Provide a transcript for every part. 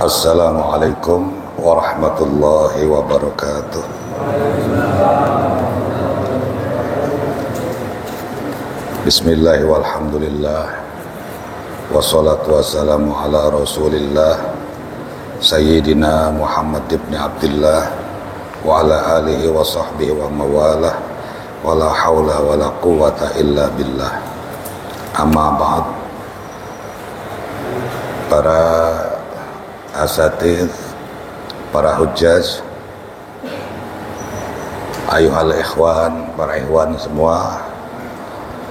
Assalamualaikum warahmatullahi wabarakatuh. Bismillah walhamdulillah wassalatu wassalamu ala rasulillah Sayyidina Muhammad ibn Abdullah wa ala alihi wa sahbihi wa mawalah wa la hawla wa la quwata illa billah. Amma ba'd. Para asatidz, para hujjaj, ayuhal ikhwan, para ikhwan semua,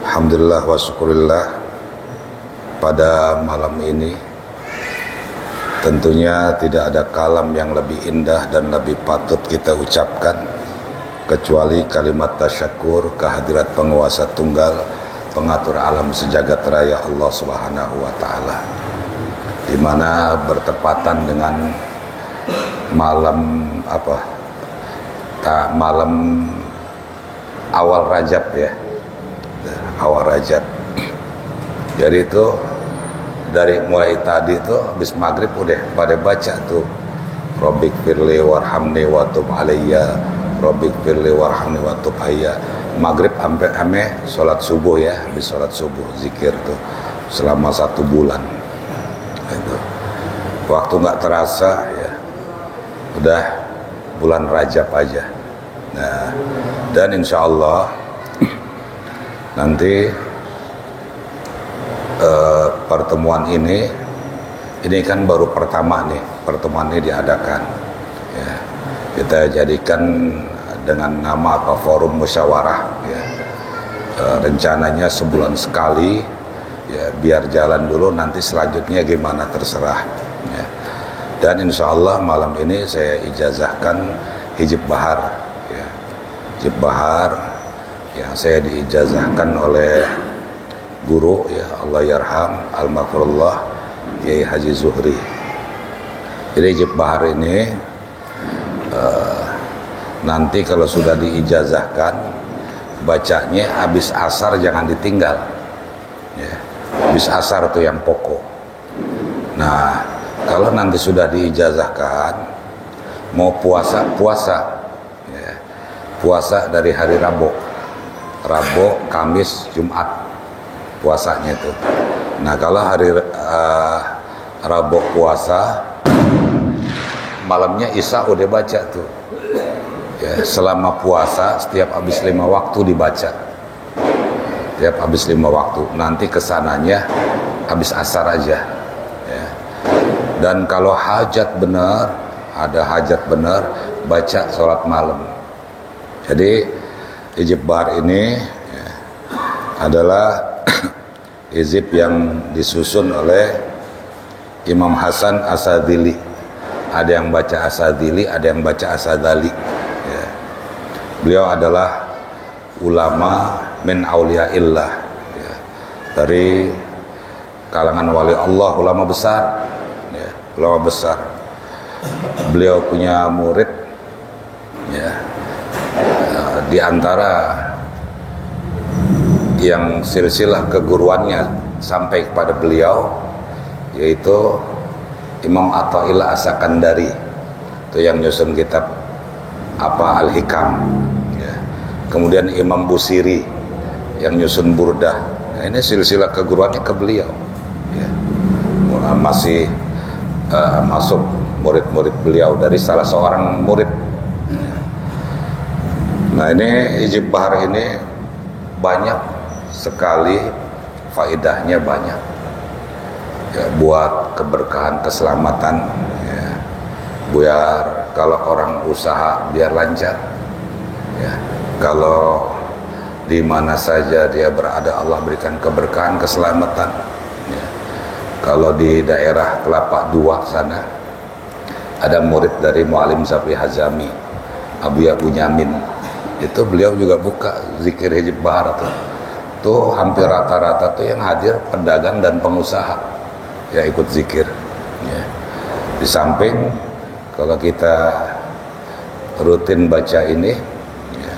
alhamdulillah wa syukurillah, pada malam ini tentunya tidak ada kalam yang lebih indah dan lebih patut kita ucapkan kecuali kalimat tasyakur kehadirat penguasa tunggal, pengatur alam sejagat raya Allah Subhanahu wa taala, di mana bertepatan dengan malam malam awal Rajab ya, awal Rajab. Jadi itu dari mulai tadi tuh habis maghrib udah pada baca tuh Rabbik firli warhamni wa tub alayya, Rabbik firli warhamni wa tub alayya. Maghrib sampai sholat subuh ya, habis sholat subuh zikir tuh selama 1 bulan. Itu waktu nggak terasa ya, udah bulan Rajab aja. Nah, dan insya Allah nanti pertemuan ini kan baru pertama nih, pertemuan ini diadakan ya. Kita jadikan dengan nama forum musyawarah ya. Rencananya sebulan sekali ya, biar jalan dulu, nanti selanjutnya gimana terserah ya. Dan insya Allah malam ini saya ijazahkan hijab bahar ya. Hijab bahar yang saya diijazahkan oleh guru ya, Allah yarham al-maghfurullah Kiai Haji Zuhri. Jadi hijab bahar ini nanti kalau sudah diijazahkan, bacanya habis asar jangan ditinggal ya. Habis asar itu yang pokok. Nah, kalau nanti sudah diijazahkan, mau puasa ya. Puasa dari hari Rabu, Kamis, Jumat puasanya itu. Nah, kalau hari Rabu puasa, malamnya Isya udah baca tuh ya. Selama puasa setiap habis 5 waktu dibaca, setiap habis 5 waktu. Nanti kesananya habis asar aja ya. Dan kalau hajat benar, ada hajat benar, baca sholat malam. Jadi hijab bahar ini ya, adalah hizib yang disusun oleh Imam Hasan Asadili. Ada yang baca Asadili, ada yang baca Asadali ya. Beliau adalah ulama min auliyaillah ya, dari kalangan wali Allah, ulama besar ya, ulama besar. Beliau punya murid ya, di antara yang silsilah keguruannya sampai kepada beliau yaitu Imam Athaillah As-Sakandari, itu yang nyusun kitab Al-Hikam ya. Kemudian Imam Busiri yang nyusun Burdah. Nah, ini silsilah keguruannya ke beliau ya. Masih masuk murid-murid beliau dari salah seorang murid. Nah, ini hijab bahar ini banyak sekali faedahnya, banyak ya, buat keberkahan, keselamatan ya. Biar kalau orang usaha biar lancar ya. Kalau di mana saja dia berada Allah berikan keberkahan, keselamatan ya. Kalau di daerah Kelapa II sana ada murid dari Mu'alim Safi Hazami, Abu Yamin, itu beliau juga buka zikir hijab bahar tuh hampir rata-rata tuh yang hadir pedagang dan pengusaha ya, ikut zikir ya. Di samping kalau kita rutin baca ini ya,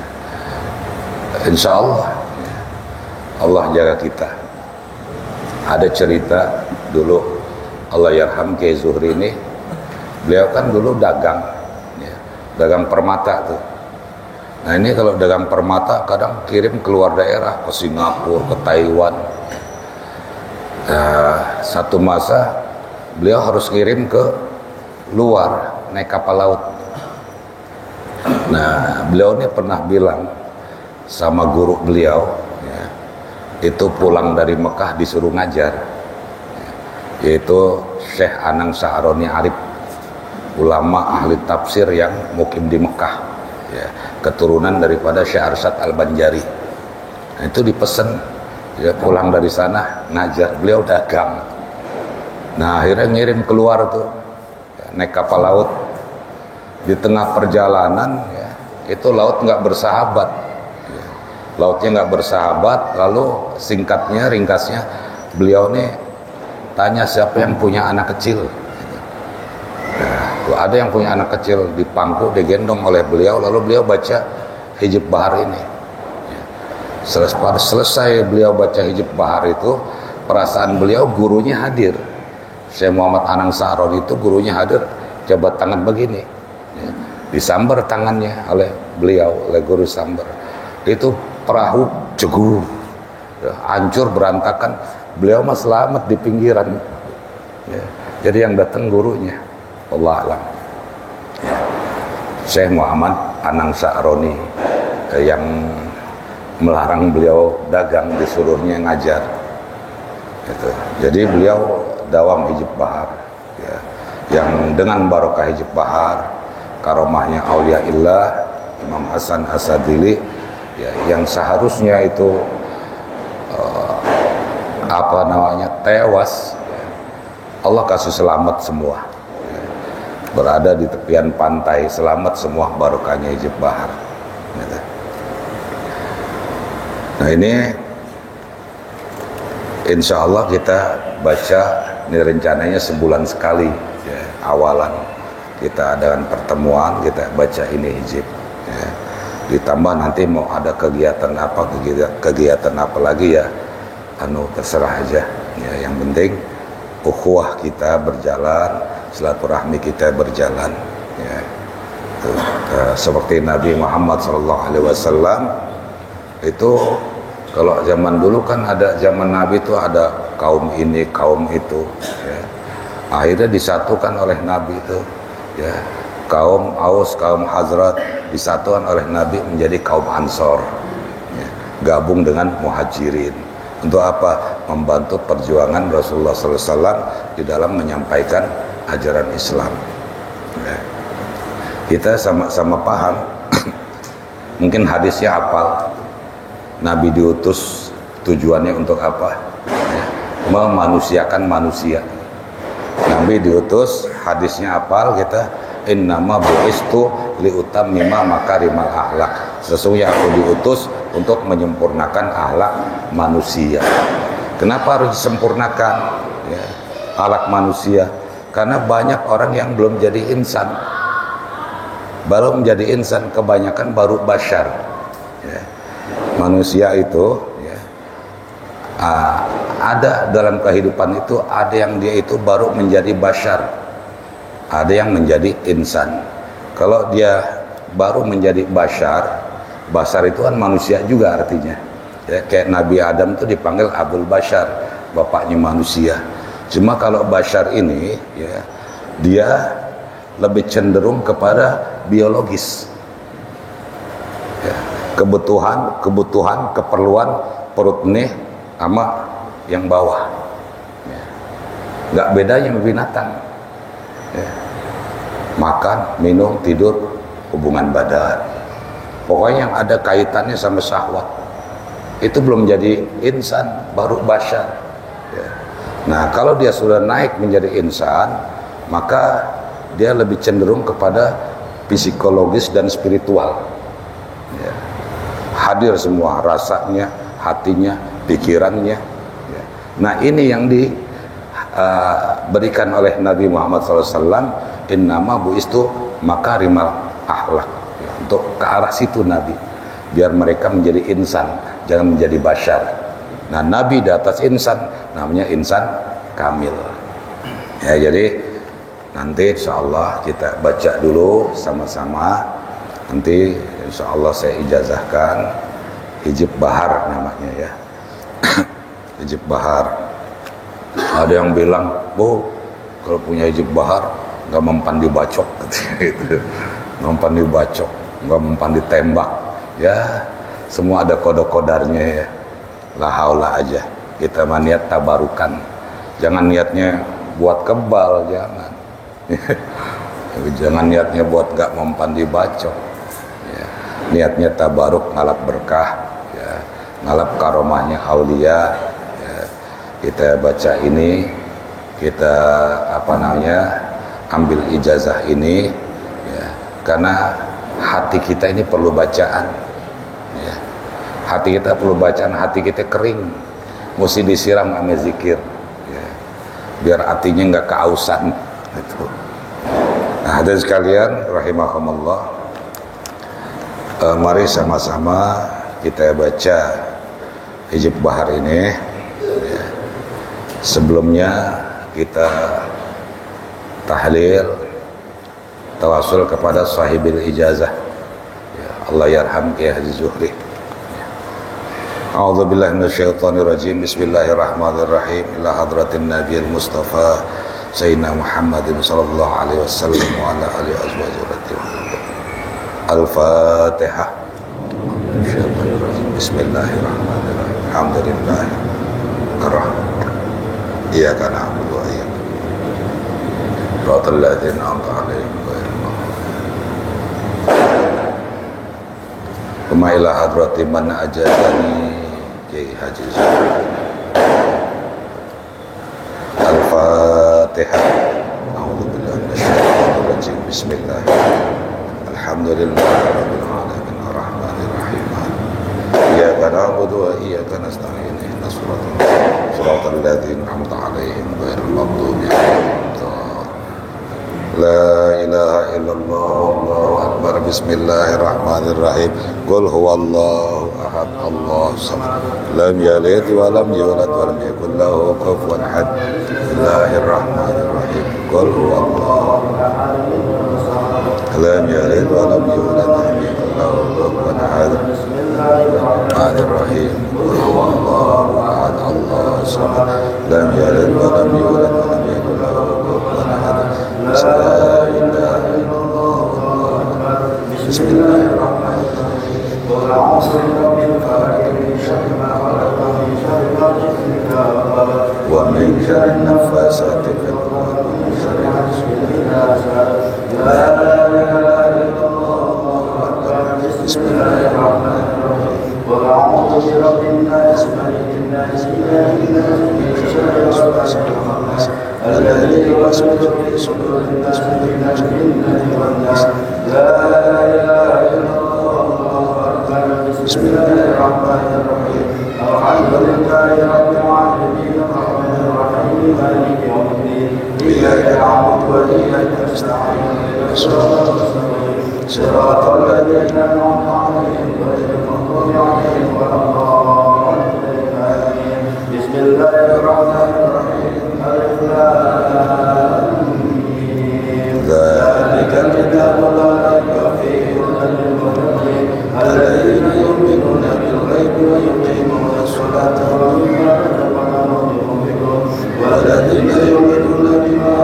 insya Allah ya, Allah jaga kita. Ada cerita dulu Allah yarham Kiai Zuhri ini Beliau kan dulu dagang, ya, dagang permata tuh. Nah ini kalau dagang permata kadang kirim keluar daerah, ke Singapura, ke Taiwan. Satu masa beliau harus kirim ke luar naik kapal laut. Nah beliau ini pernah bilang sama guru beliau, ya, itu pulang dari Mekah disuruh ngajar, yaitu Syekh Anang Sa'roni Arif, ulama ahli tafsir yang mukim di Mekah, ya, keturunan daripada Syekh Arsyad Al-Banjari. Nah, itu dipesan, ya, pulang dari sana ngajar. Beliau dagang. Nah akhirnya ngirim keluar tuh, ya, naik kapal laut. Di tengah perjalanan, ya, itu laut nggak bersahabat, ya. Lautnya nggak bersahabat. Lalu singkatnya, ringkasnya, beliau nih tanya siapa yang punya anak kecil. Nah, ada yang punya anak kecil, dipangku, digendong oleh beliau, lalu beliau baca Hijab Bahar ini. Selesai beliau baca Hijab Bahar itu, perasaan beliau gurunya hadir. Syekh Muhammad Anang Sa'roni itu gurunya hadir, jabat tangan begini, ya, disambar tangannya oleh beliau, oleh guru sambar. Itu perahu jegur, ya, hancur berantakan. Beliau mah selamat di pinggiran, ya. Jadi yang datang gurunya, Allah alam, ya, Syekh Muhammad Anang Sa'roni, yang melarang beliau dagang, disuruhnya ngajar, gitu. Jadi beliau dawam Hijab Bahar, ya, yang dengan barokah Hijab Bahar, karomahnya Aulia Illah Imam Hasan Asadili, ya, yang seharusnya itu tewas, ya, Allah kasih selamat semua, ya, berada di tepian pantai, selamat semua barokahnya Hijab Bahar, gitu. Nah ini insya Allah kita baca, ini rencananya sebulan sekali, ya, awalan kita adakan pertemuan, kita baca ini hijab, ya. Ditambah nanti mau ada kegiatan apa lagi, ya terserah aja, ya, yang penting ukhuwah kita berjalan, silaturahmi kita berjalan, ya. Seperti Nabi Muhammad SAW itu, kalau zaman dulu kan ada, zaman Nabi itu ada kaum ini, kaum itu, ya. Akhirnya disatukan oleh Nabi itu, ya, kaum Aus, kaum Hazrat disatukan oleh Nabi menjadi kaum Ansor, ya, gabung dengan Muhajirin. Untuk apa? Membantu perjuangan Rasulullah SAW di dalam menyampaikan ajaran Islam, ya. Kita sama-sama paham. Mungkin hadisnya hafal, Nabi diutus tujuannya untuk apa? Ya, memanusiakan manusia. Nabi diutus, hadisnya hafal kita, innama bu'istu liutammima makarimal akhlak. Sesungguhnya aku diutus untuk menyempurnakan akhlak manusia. Kenapa harus disempurnakan, ya, akhlak manusia? Karena banyak orang yang belum jadi insan. Baru menjadi insan, kebanyakan baru bashar, ya. Manusia itu, ya, ada dalam kehidupan itu, ada yang dia itu baru menjadi bashar, ada yang menjadi insan. Kalau dia baru menjadi bashar, bashar itu kan manusia juga artinya, ya, kayak Nabi Adam itu dipanggil Abul Bashar, bapaknya manusia. Cuma kalau bashar ini, ya, dia lebih cenderung kepada biologis, ya, kebutuhan, keperluan perut nih sama yang bawah, ya. Nggak bedanya sama binatang, ya. Makan, minum, tidur, hubungan badan, pokoknya yang ada kaitannya sama syahwat itu belum jadi insan, baru bashar, ya. Nah kalau dia sudah naik menjadi insan, maka dia lebih cenderung kepada psikologis dan spiritual, ya. Hadir semua rasanya, hatinya, pikirannya, ya. Nah ini yang diberikan oleh Nabi Muhammad SAW, innama bu'istu makarimal akhlak, ya. Untuk ke arah situ Nabi, biar mereka menjadi insan, jangan menjadi bashar. Nah Nabi di atas insan, namanya insan kamil, ya. Jadi Nanti insya Allah kita baca dulu sama-sama. Nanti insya Allah saya ijazahkan. Hijib Bahar namanya ya. Hijib Bahar. Ada yang bilang, "Bu, kalau punya hijib bahar nggak mempan dibacok," gitu. Mempan dibacok, nggak mempan ditembak. Ya, semua ada kode-kodarnya ya. La haula aja. Kita mah niat tabarukan. Jangan niatnya buat kebal, jangan. Jangan niatnya buat nggak mempan dibacok. Ya. Niatnya tabaruk, ngalap berkah, ya. Ngalap karomahnya aulia. Kita baca ini, kita ambil ijazah ini, ya, karena hati kita ini perlu bacaan, ya. Hati kita perlu bacaan, hati kita kering, mesti disiram sama zikir, ya. Biar hatinya nggak keausan, gitu. Nah, hadirin sekalian, rahimakumullah, mari sama-sama kita baca Hijib Bahar ini. Sebelumnya kita tahlil tawasul kepada sahibil ijazah, ya, Allah yarham Kiai Haji Zuhri. A'udzubillahi minasyaitonirrajim. Bismillahirrahmanirrahim. Ila hadratin nabiyil mustafa sayyidina Muhammadin sallallahu alaihi wasallam wa ala alihi azwajihi. Al-Fatihah. Bismillahirrahmanirrahim. Alhamdulillah. Ar-Rahman. Iyyaka na'budu wa iyyaka nasta'in. Shiratal ladzina an'amta 'alaihim ghairil maghdubi 'alaihim. Wa ila hadrati man ajazani Kiai Haji Zuhri. Al-Fatihah. A'udzu billahi minasyaitonir rajim. Bismillahirrahmanirrahim. Alhamdulillahirabbil alamin arrahmanir rahim. Iyyaka na'budu wa iyyaka nasta'in. Ihdinas siratal ladzina an'amta 'alaihim ghairil maghdubi 'alaihim. La ilaha illallah wallahu akbar. Bismillahirrahmanirrahim. Qul huwallahu ahad Allahu samad. Lam yalid wa lam yulad wa lam yakul lahu kufuwan ahad. Bismillahirrahmanirrahim. Qul huwallahu ahad. Lam yalid wa lam yulad wa lam yakul lahu kufuwan ahad. Bismillahirrahmanirrahim. Qul huwallahu ahad Allahu samad. Lam yalid wa lam yulad wa lam yakul lahu kufuwan ahad. Bismillahirrahmanirrahim. Wa min syarri nafasati fil 'uqad wa min syarri Bismillahirrahmanirrahim. Wa a'udzu birabbin nas, malikin nas, ilahin nas, min syarri waswasil khannas. الذي يوسوس في صدور الناس من الجنة والناس. لا إله إلا الله. بسم الله الرحمن الرحيم. الحمد لله رب العالمين الرحمن الرحيم مالك يوم الدين. إياك نعبد وإياك نستعين. صراط الذين أنعمت عليهم غير المغضوب عليهم ولا الضالين. بسم الله الرحمن الرحيم. ذلك الكتاب لا ريب فيه هدى للمتقين الذين يؤمنون بالغيب ويقيمون الصلاة ومما رزقناهم ينفقون والذين يؤمنون بما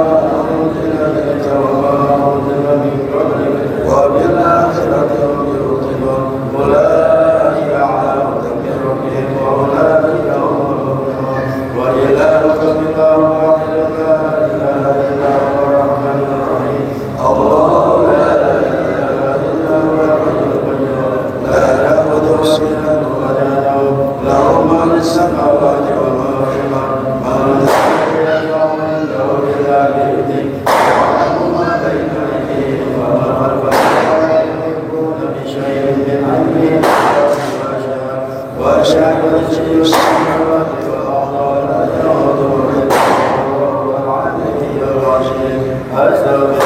أنزل إليك وما أنزل من قبلك وبالآخرة هم يوقنون أولئك على هدى من ربهم وأولئك هم المفلحون. وإلهكم إله واحد لا إله إلا هو الرحمن الرحيم. الله لا إله إلا هو الحي القيوم لا تأخذه سنة ولا نوم له ما في السماوات وما في الأرض. من ذا الذي يشفع عنده إلا بإذنه يعلم ما بين أيديهم وما خلفهم ولا يحيطون بشيء من علمه إلا بما شاء. وسع كرسيه السماوات والأرض ولا يؤوده حفظهما وهو العلي العظيم. أستغفر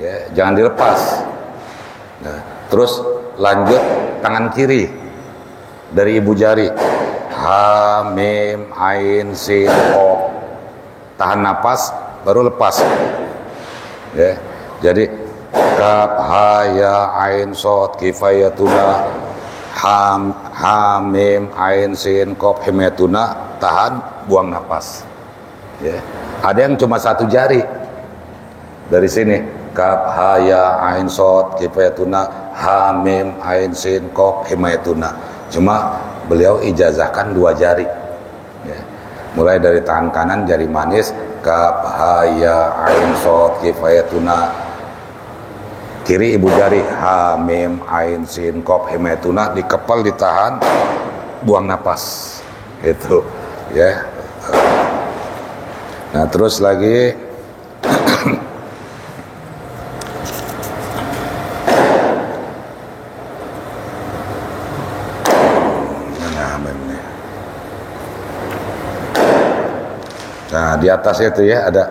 ya, jangan dilepas. Nah, terus lanjut tangan kiri dari ibu jari, ha mim ain sin qaf, tahan napas baru lepas, ya. Jadi kaf ha ya ain shad kifayatuna, ha mim ain sin qaf himayatuna, tahan buang napas, ya. Ada yang cuma satu jari dari sini, kaf ha ya ain shad kifayatuna, ha mim ain sin qaf himayatuna. Cuma beliau ijazahkan 2 jari, ya. Mulai dari tangan kanan jari manis, kaf ha ya ain shad kifayatuna, kiri ibu jari, ha mim ain sin qaf himayatuna, dikepal ditahan, buang napas, itu, ya. Nah terus lagi nah di atasnya itu ya ada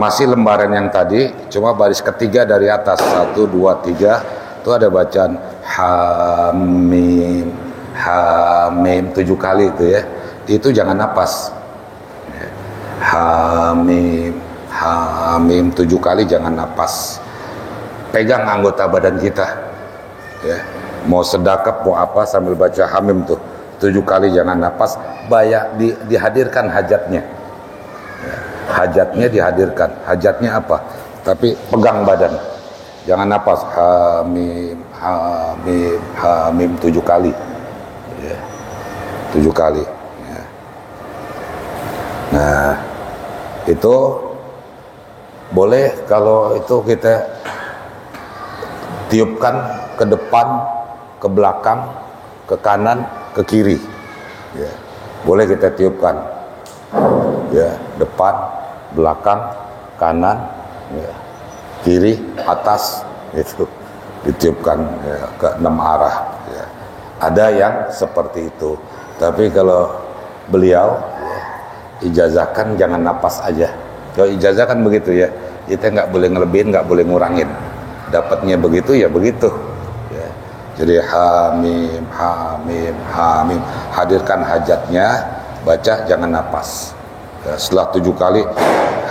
masih lembaran yang tadi, cuma baris ketiga dari atas, 1, 2, 3 itu ada bacaan hamim, hamim 7 kali itu ya, itu jangan napas, hamim, hamim 7 kali jangan napas, pegang anggota badan kita, ya. Mau sedekap mau apa sambil baca hamim tuh 7 kali jangan napas, dihadirkan hajatnya, ya. Hajatnya dihadirkan, hajatnya apa? Tapi pegang badan, jangan napas, hamim, hamim, hamim 7 kali, ya. 7 kali, ya. Nah itu boleh kalau itu kita tiupkan ke depan, ke belakang, ke kanan, ke kiri, ya. Boleh kita tiupkan, ya, depan, belakang, kanan, ya, kiri, atas, itu ditiupkan, ya, ke 6 arah, ya. Ada yang seperti itu, tapi kalau beliau, ya, ijazahkan jangan napas aja. Kalau ijazah kan begitu ya, kita nggak boleh ngelebihin, nggak boleh ngurangin, dapatnya begitu ya begitu, ya. Jadi hamim, hamim, hamim, hadirkan hajatnya, baca jangan napas, ya. Setelah 7 kali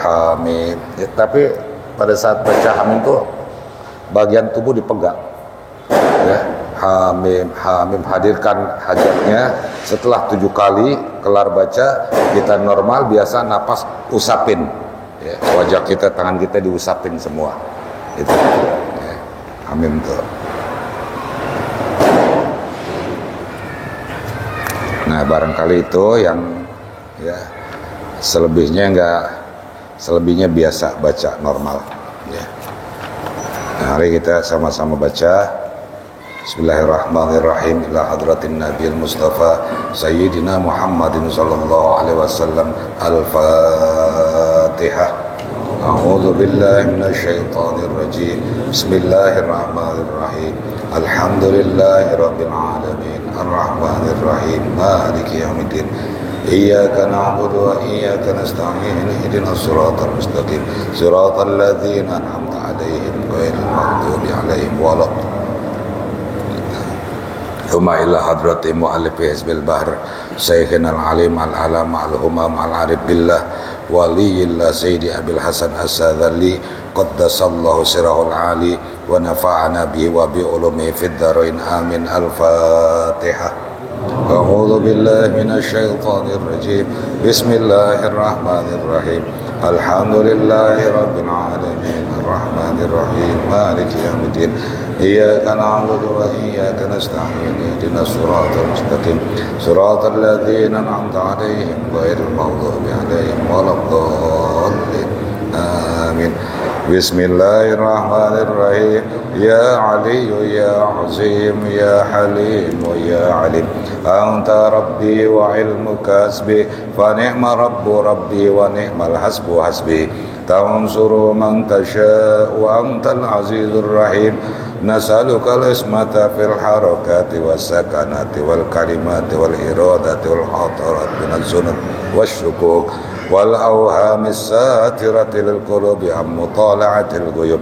hamim, ya, tapi pada saat baca hamim itu bagian tubuh dipegang, ya. Hamim, hamim, hadirkan hajatnya. Setelah 7 kali kelar baca, kita normal biasa napas usapin, ya, wajah kita, tangan kita diusapin semua, itu, ya. Hamim tuh. Nah barangkali itu yang, ya, selebihnya biasa baca normal, ya. Nah, mari kita sama-sama baca. Bismillahirrahmanirrahim. Ila hadratin Nabiil Mustafa Sayyidina Muhammadin sallallahu alaihi wasallam. Al-Fatihah. A'udzu billahi minasyaitonir rajim. Bismillahirrahmanirrahim. Alhamdulillahi rabbil alamin. Arrahmanir rahim. Maliki yaumiddin. Iyyaka na'budu wa iyyaka nasta'in. Ihdinas siratal mustaqim. Siratal ladzina an'amta 'alaihim ghairil maghdubi 'alaihim waladdallin. Thumma ila hadrati mu'allifi hizbil bahr Syekhina al-alim al-alam al-humam al-arif billah waliyillah Sayyidi Abil Hasan As-Sadali qaddasallahu sirahul ali wa nafa'ana bihi wa bi ulumihi fid dharain amin. Al-Fatihah. A'udzu billahi minasy syaithanir rajim. Bismillahirrahmanirrahim. Alhamdulillahi rabbil alamin. Arrahmanir rahim. Maliki yaumiddin. Iyyaka na'budu wa iyyaka nasta'in. Ihdinas siratal mustaqim. Siratal ladzina an'amta 'alaihim ghairil maghdubi 'alaihim waladdallin. Amin. Bismillahirrahmanirrahim. Ya Aliyyu ya Azim ya Halim ya Alim. Anta Rabbi wa ilmuka hasbi fa ni'ma Rabbu Rabbi wa ni'mal hasbu hasbi. Tansuru man tasha wa antal azizur rahim. Nas'aluka al-ismata fil harakati was sakanati wal kalimati wal iradati wal hadarat minaz zunub wasyukuk والأوهام الساترة للقلوب عن مطالعة الغيوب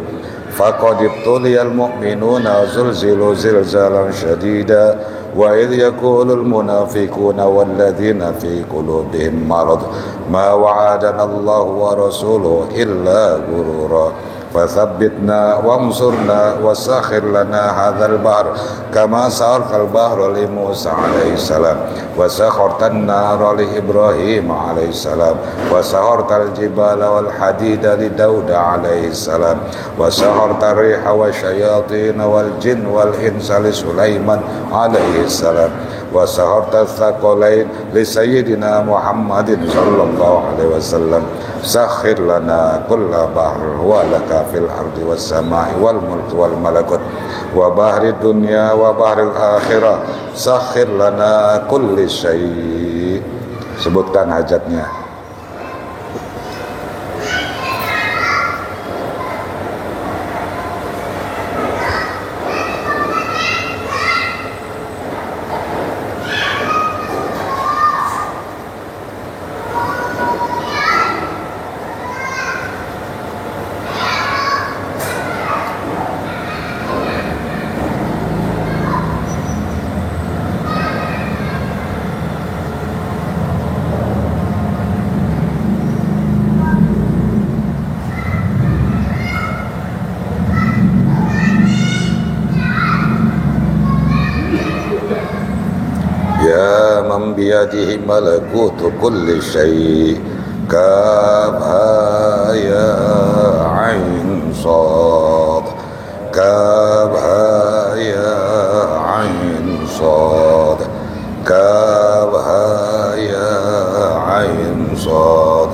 فقد ابتلي المؤمنون وزلزلوا زلزالا شديدا وإذ يقول المنافقون والذين في قلوبهم مرض ما وعدنا الله ورسوله إلا غرورا فثبتنا وانصرنا وسخر لنا هذا البحر كما سخرت البحر لموسى عليه السلام وسخرت النار لإبراهيم عليه السلام وسخرت الجبال والحديد لداود عليه السلام وسخرت الريح والشياطين والجن والإنس لسليمان عليه السلام وسخرت الثقلين لسيدنا محمد صلى الله عليه وسلم سخر لنا كل بحر ولك في الأرض والسماء والملك والملكوت وبحر الدنيا وبحر الآخرة سخر لنا كل شيء. Sebutkan hajatnya. يا من بيده ملكوت كل شيء كافها يا عين صاد كافها يا عين صاد كافها يا عين صاد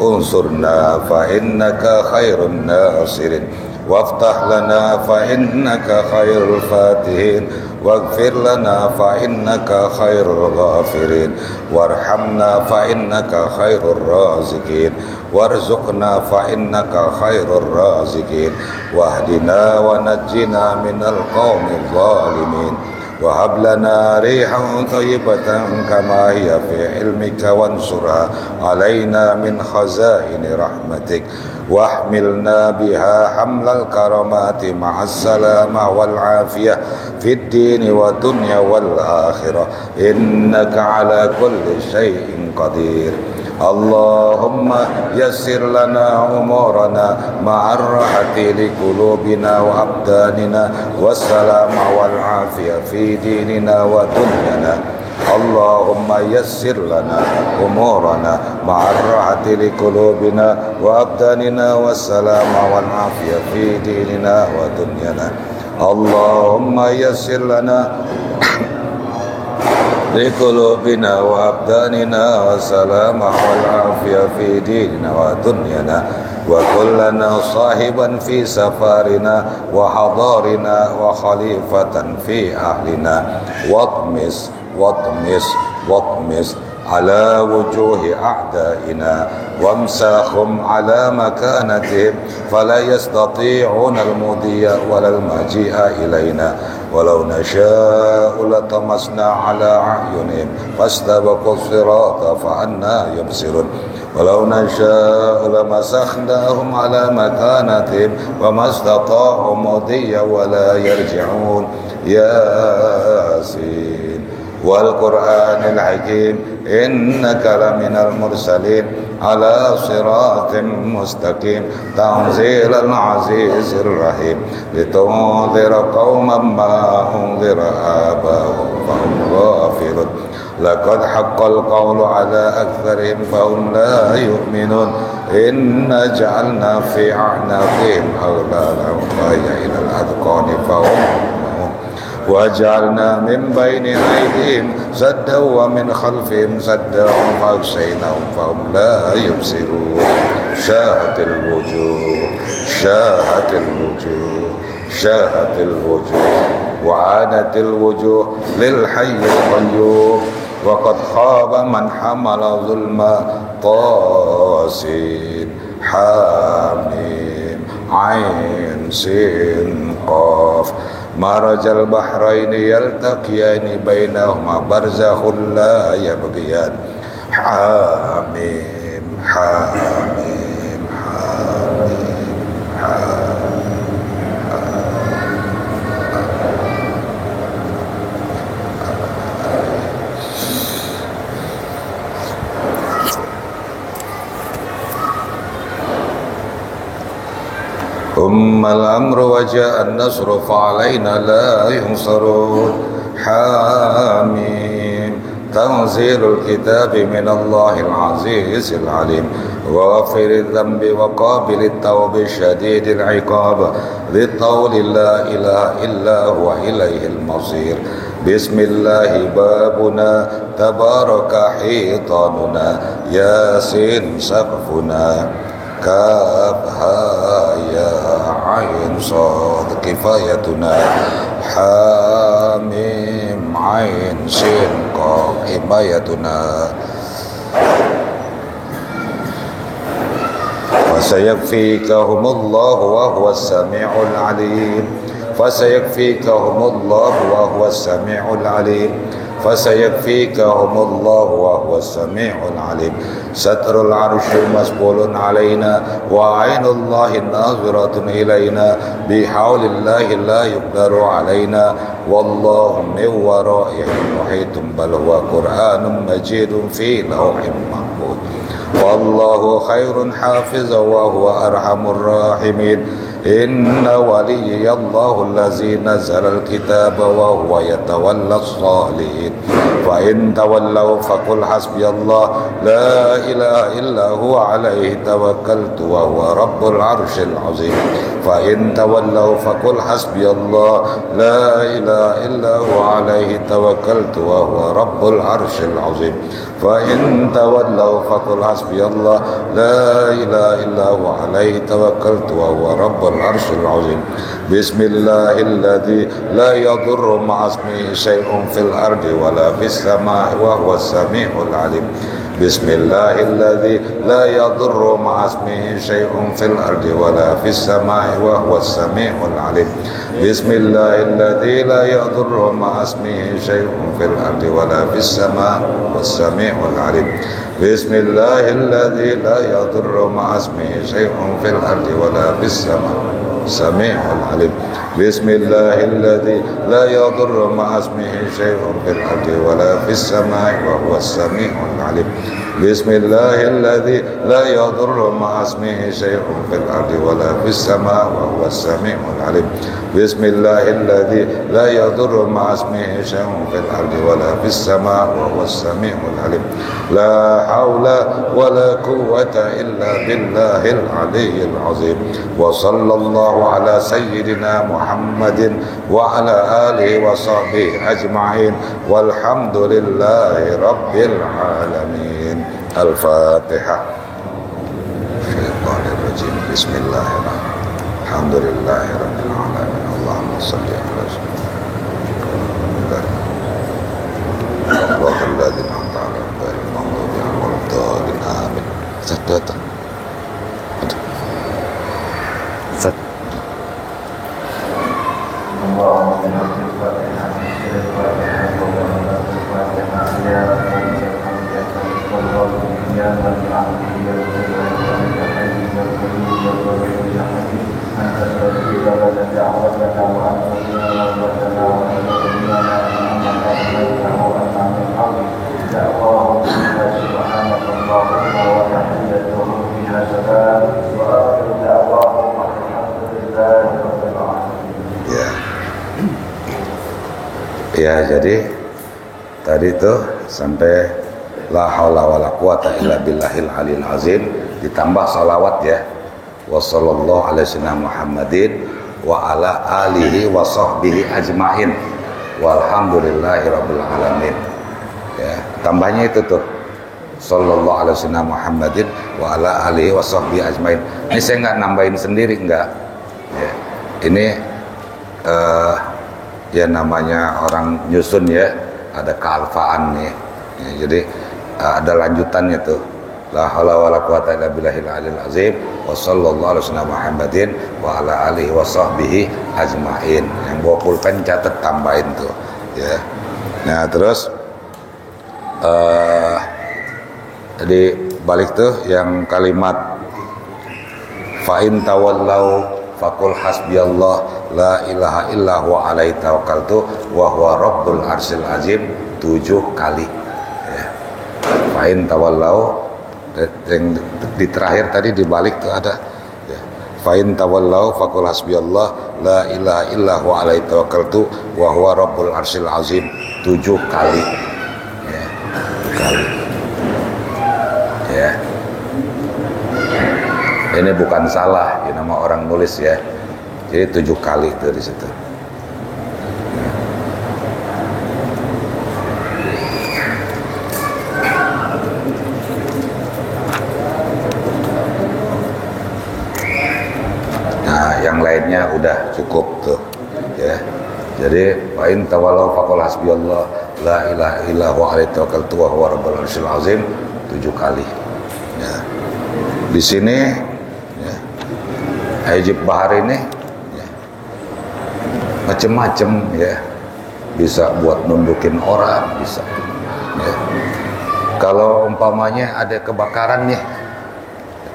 انصرنا فإنك خير الناصرين وافتح لنا فإنك خير الفاتحين واغفر لنا فإنك خير الغافرين وارحمنا فإنك خير الرازقين وارزقنا فإنك خير الرازقين واهدنا ونجنا من القوم الظالمين وهب لنا ريحا طيبة كما هي في علمك وانصرها علينا من خزائن رحمتك واحملنا بها حمل الكرامات مع السلامة والعافية في الدين والدنيا والآخرة إنك على كل شيء قدير. اللهم يسر لنا أمورنا مع الراحة لقلوبنا وأبداننا والسلام والعافية في ديننا ودنيانا. اللهم يسر لنا أمورنا مع الراحة لقلوبنا وأبداننا والسلام والعافية في ديننا ودنيانا. اللهم يسر لنا لقلوبنا وأبداننا والسلام والعافية في ديننا ودنيانا وكلنا صاحبا في سفارنا وحضارنا وخليفة في أهلنا واطمس على وجوه أعدائنا وامساهم على مكانتهم فلا يستطيعون المضي ولا المجيء إلينا ولو نشاء لطمسنا على أعينهم فاستبقوا الصراط فأنى يبصرون ولو نشاء لمسخناهم على مكانتهم وما استطاعوا مضيا ولا يرجعون. ياسين والقرآن الحكيم إنك لمن المرسلين على صراط مستقيم تنزيل العزيز الرحيم لتنذر قوما ما أنذر آباؤهم فهم غافلون لقد حق القول على أكثرهم فهم لا يؤمنون إنا جعلنا في أعناقهم أغلالا وهي إلى الأذقان فهم وجعلنا من بين أيديهم سدا ومن خلفهم سدا فأغشيناهم فهم لا يبصرون. شاهت الوجوه وعانت الوجوه للحي القيوم وقد خاب من حمل ظلما. طاسين حاميم عين سين قاف مرج البحرين يلتقيان بينهما برزخ لا يبغيان. حاميم Hamim, hamim, hamim. ثم الأمر وجاء النصر فعلينا لا ينصرون حاميم تنزيل الكتاب من الله العزيز العليم غافر الذنب وقابل التوب شديد العقاب ذي الطول لا إله إلا هو إليه المصير بسم الله بابنا تبارك حيطاننا ياسين سقفنا كافها يا عين صاد كفايتنا حاميم عين سين قاف حمايتنا فسيكفيكهم الله وهو السميع العليم فسيكفيكهم الله وهو السميع العليم فسيكفيكهم الله وهو السميع العليم ستر العرش مسبول علينا وعين الله ناظرة إلينا بحول الله لا يقدر علينا والله من ورائهم محيط بل هو قرآن مجيد في لوح محفوظ والله خير حافظا وهو أرحم الراحمين إن ولي الله الذي نزل الكتاب وهو يتولى الصالحين فإن تولوا فقل حسبي الله لا إله إلا هو عليه توكلت وهو رب العرش العظيم فإن تولوا فقل حسبي الله لا إله إلا هو عليه توكلت وهو رب العرش العظيم فإن تولوا فقل حسبي الله لا إله إلا هو عليه توكلت وهو رب العرش العظيم بسم الله الذي لا يضر مع اسمه شيء في الأرض ولا في السماء وهو السميع العليم بسم الله الذي لا يضر مع اسمه شيء في الأرض ولا في السماء وهو السميع العليم بسم الله الذي لا يضر مع اسمه شيء في الأرض ولا في السماء والسميع العليم بسم الله الذي لا يضر مع اسمه شيء في الأرض ولا في السماء السميع العليم بسم الله الذي لا يضر مع اسمه شيء في الأرض ولا في السماء وهو السميع العليم بسم الله الذي لا يضر مع اسمه شيء في الأرض ولا في السماء وهو السميع العليم بسم الله الذي لا يضر مع اسمه شيء في الأرض ولا في السماء وهو السميع العليم لا حول ولا قوة إلا بالله العلي العظيم وصلى الله على سيدنا محمد وعلى آله وصحبه أجمعين والحمد لله رب العالمين الفاتحة الشيطان الرجيم بسم الله الرحمن الرحيم الحمد لله رب العالمين اللهم صل على سيدنا الله الذي أنعمت عليهم غير المغضوب عليهم ولا الضالين آمين سدد Ya, jadi tadi tuh sampai la haula wala quwata illa billahil aliyil azim ditambah salawat ya. Wa sallallahu ala sayyidina Muhammadin wa ala alihi wa sahbihi ajmain. Walhamdulillahi rabbil alamin. Ya, tambahnya itu tuh sallallahu ala sayyidina Muhammadin wa ala alihi wa sahbihi ajmain. Ini saya enggak nambahin sendiri enggak. Ya. Ini ya namanya orang nyusun ya, ada kealfaan nih ya, jadi ada lanjutannya tuh la haula wala quwata illa billahil aliyil azim wa sallallahu alaihi wasallam Muhammadin wa ala alihi wa sahbihi ajmain. Yang bawa pulpen catat tambahin tuh ya. Nah terus jadi balik tuh yang kalimat fa'in tawallau faqul hasbiyallah la ilaha illa huwa alaihi tawakkaltu wa huwa rabbul arsyil azim 7 kali ya. Fa'in tawallau, yang di terakhir tadi di balik tuh ada ya. Fa'in tawallau faqul hasbiyallah la ilaha illa huwa alaihi tawakkaltu wa huwa rabbul arsyil azim 7 kali ya. Kali ya. Ini bukan salah, ini nama orang nulis ya. Jadi 7 kali itu di situ. Nah, yang lainnya udah cukup tuh, ya. Jadi fa'in tawallau faqul hasbiyallah la ilaha illa huwa alaihi tawakkaltu wa huwa rabbul arsyil azim 7 kali. Ya. Di sini hijab bahar ini ya, macem-macem ya, bisa buat nundukin orang, bisa ya. Kalau umpamanya ada kebakaran nih,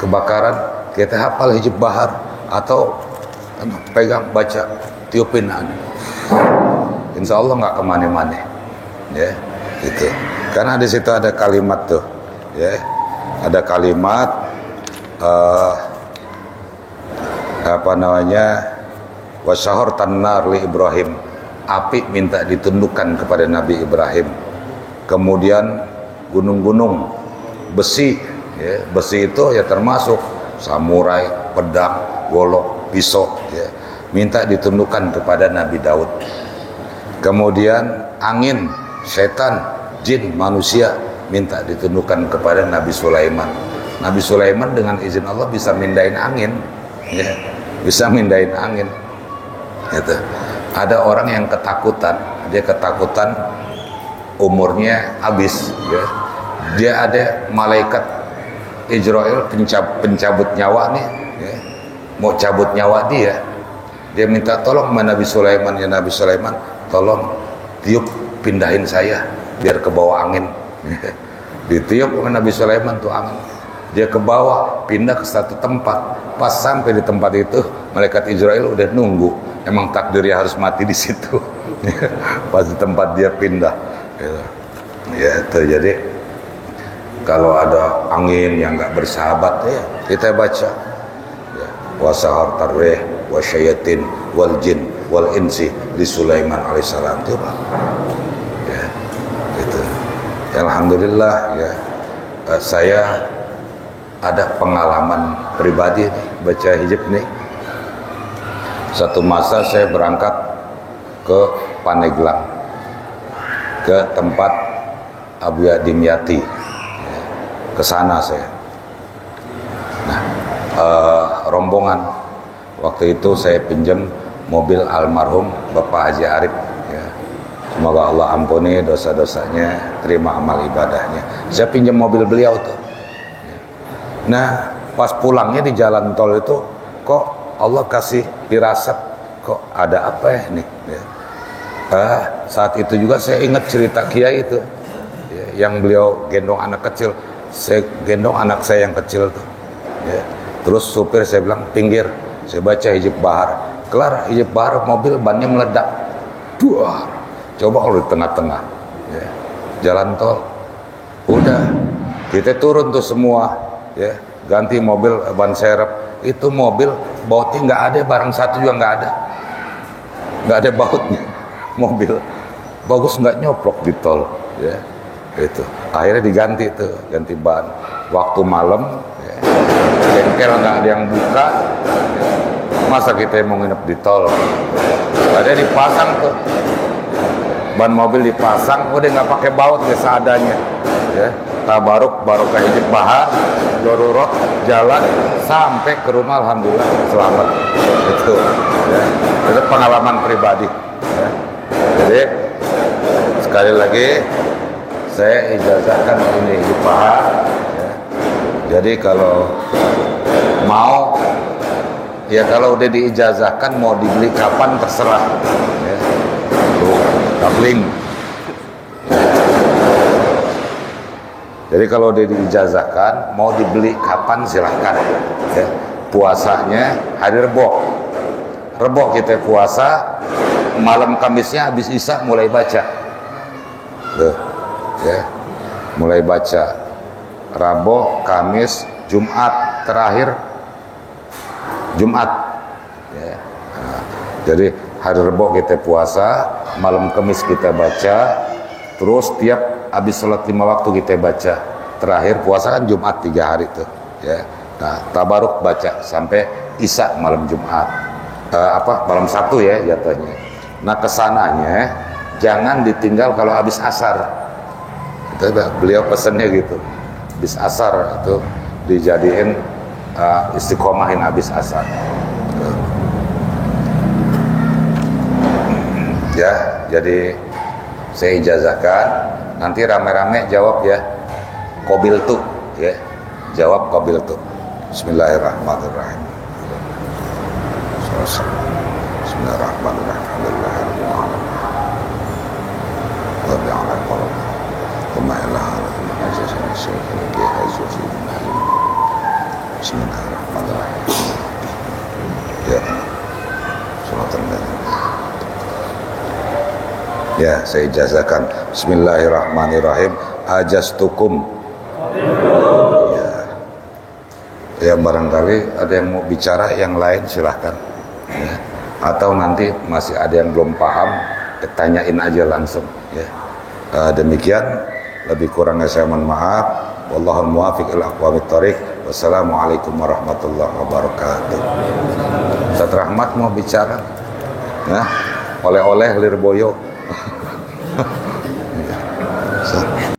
kebakaran, kita hafal hijab bahar atau pegang baca tiupin aja, insya Allah nggak kemana-mana ya, gitu. Karena di situ ada kalimat tuh ya, ada kalimat apa namanya, wasyahor tanar li Ibrahim, api minta ditundukkan kepada Nabi Ibrahim. Kemudian gunung-gunung, besi ya, besi itu ya termasuk samurai, pedang, golok, pisau ya, minta ditundukkan kepada Nabi Daud. Kemudian angin, setan, jin, manusia minta ditundukkan kepada Nabi Sulaiman. Nabi Sulaiman dengan izin Allah bisa mindahin angin ya, bisa mindahin angin gitu. Ada orang yang ketakutan, dia ketakutan umurnya habis ya. Dia ada malaikat Israel pencabut nyawa nih ya. Mau cabut nyawa dia minta tolong sama Nabi Sulaiman, ya Nabi Sulaiman tolong tiup pindahin saya biar ke bawah angin. Ditiup sama Nabi Sulaiman tuh angin, dia ke bawah, pindah ke satu tempat. Pas sampai di tempat itu, malaikat Israel udah nunggu. Emang takdirnya harus mati di situ. Pas di tempat dia pindah. Ya, terjadi kalau ada angin yang nggak bersahabat ya, kita baca ya, wasahar tarreh wasyayatin wal jin wal insi di Sulaiman alaihissalam itu Pak. Ya, gitu. Alhamdulillah ya, saya ada pengalaman pribadi nih, baca hijab nih. Satu masa saya berangkat ke Pandeglang, ke tempat Abuya Dimyati, ke sana saya. Nah, rombongan waktu itu saya pinjam mobil almarhum Bapak Haji Arif ya. Semoga Allah ampuni dosa-dosanya, terima amal ibadahnya. Saya pinjam mobil beliau tuh. Nah, pas pulangnya di jalan tol itu, kok Allah kasih firasat, kok ada apa ya nih? Ya. Saat itu juga saya ingat cerita Kiai itu, ya, yang beliau gendong anak kecil. Saya gendong anak saya yang kecil tuh. Ya. Terus supir saya bilang pinggir, saya baca hijab bahar. Kelar hijab bahar, mobil bannya meledak. Duar, coba kalau di tengah-tengah, ya. Jalan tol, udah kita turun tuh semua. Ya, ganti mobil ban serep. Itu mobil bautnya nggak ada, barang satu juga nggak ada bautnya. Mobil bagus, nggak nyoplok di tol ya. Itu akhirnya diganti tuh, ganti ban. Waktu malam ya, bengkel nggak ada yang buka ya. Masa kita mau nginep di tol, ada dipasang tuh ban mobil, dipasang udah nggak pakai baut ya, seadanya ya. Tabaruk barokah hijab bahar, dorurot jalan sampai ke rumah, alhamdulillah selamat. Itu ya, itu pengalaman pribadi ya. Jadi sekali lagi saya ijazahkan ini hijab bahar ya. Jadi kalau mau ya, kalau udah diijazahkan mau dibeli kapan terserah ya. Tuh, tabling. Jadi kalau dia diijazahkan, mau dibeli kapan silahkan. Ya. Puasanya hari Rebo. Rebo kita puasa, malam Kamisnya habis Isya mulai baca. Tuh, ya. Mulai baca. Rabu, Kamis, Jumat, terakhir Jumat. Ya. Nah, jadi hari Rebo kita puasa, malam Kamis kita baca, terus tiap habis sholat 5 waktu kita baca. Terakhir puasa kan Jumat 3 hari tuh. Ya. Nah, tabaruk baca sampai Isya malam Jumat. Malam Sabtu ya jatuhnya. Nah, kesananya jangan ditinggal kalau habis asar. Itu beliau pesennya gitu. Habis asar itu dijadiin istiqomahin habis asar. Ya, jadi saya ijazahkan, nanti rame-rame jawab ya. Qabil tuh, ya. Jawab qabil tuh. Bismillahirrahmanirrahim. Bismillahirrahmanirrahim. Bismillahirrahmanirrahim. Ya. Ya, saya ijazahkan. Bismillahirrahmanirrahim. Ajastukum. Ya, barangkali ada yang mau bicara yang lain silahkan. Ya. Atau nanti masih ada yang belum paham, tanyain aja langsung. Ya. Demikian, lebih kurangnya saya mohon maaf. Wallahul muwaffiq ila aqwamit thoriq. Wassalamualaikum warahmatullahi wabarakatuh. Ustaz Rahmat mau bicara? Nah, oleh-oleh Lirboyo.